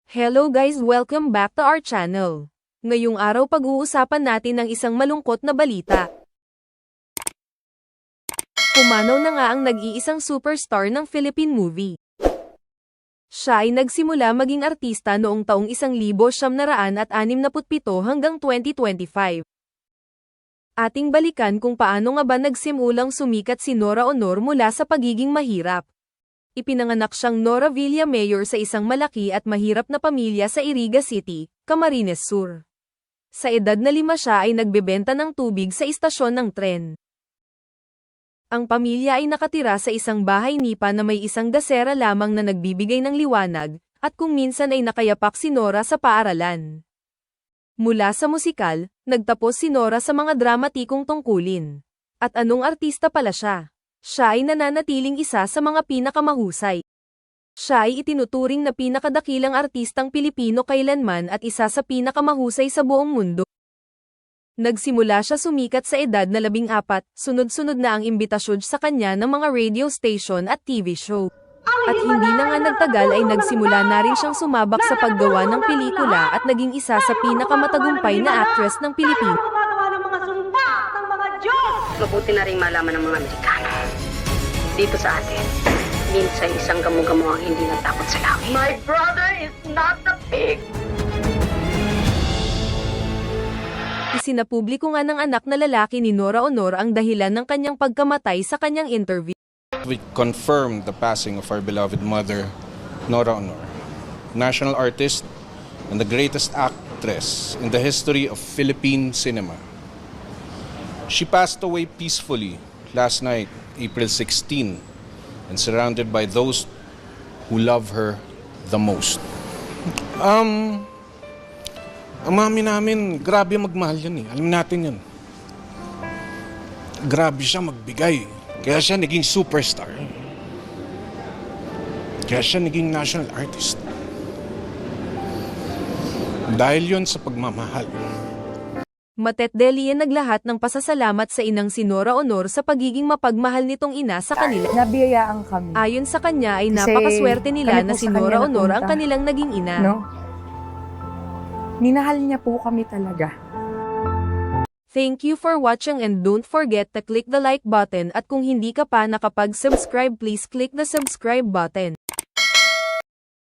Hello guys, welcome back to our channel. Ngayong araw pag-uusapan natin ang isang malungkot na balita. Pumanaw na nga ang nag-iisang superstar ng Philippine movie. Siya ay nagsimula maging artista noong taong 1967 hanggang 2025. Ating balikan kung paano nga ba nagsimulang sumikat si Nora Aunor mula sa pagiging mahirap. Ipinanganak siyang Nora Villamayor sa isang malaki at mahirap na pamilya sa Iriga City, Camarines Sur. Sa edad na 5 siya ay nagbebenta ng tubig sa istasyon ng tren. Ang pamilya ay nakatira sa isang bahay nipa na may isang gasera lamang na nagbibigay ng liwanag, at kung minsan ay nakayapak si Nora sa paaralan. Mula sa musikal, nagtapos si Nora sa mga dramatikong tungkulin. At anong artista pala siya? Siya ay nananatiling isa sa mga pinakamahusay. Siya ay itinuturing na pinakadakilang artistang Pilipino kailanman at isa sa pinakamahusay sa buong mundo. Nagsimula siya sumikat sa edad na 14, sunod-sunod na ang imbitasyon sa kanya ng mga radio station at TV show. At hindi na nga nagtagal ay nagsimula na rin siyang sumabak sa paggawa ng pelikula at naging isa sa pinakamatagumpay na actress ng Pilipinas. Mabuti na rin malaman ng mga Amerikano. Dito sa atin, minsan isang gamo-gamo ang hindi natakot sa langit. My brother is not a pig! Isinapubliko nga ng anak na lalaki ni Nora Aunor ang dahilan ng kanyang pagkamatay sa kanyang interview. We confirmed the passing of our beloved mother, Nora Aunor, national artist and the greatest actress in the history of Philippine cinema. She passed away peacefully last night, April 16, and surrounded by those who love her the most. Ang mami namin, grabe magmahal yan eh. Alam natin yan. Grabe siya magbigay. Kaya siya naging superstar. Kaya siya naging national artist. Dahil yun sa pagmamahal. Matetdelian naglahat ng pasasalamat sa inang si Nora Aunor sa pagiging mapagmahal nitong ina sa kanila. Nabiyayaan kami. Ayon sa kanya ay Kasi napakaswerte nila kami na po si sa Nora kanya Aunor ang napunta. kanilang naging ina. No? Minahal niya po kami talaga. Thank you for watching and don't forget to click the like button at kung hindi ka pa nakapag-subscribe please click the subscribe button.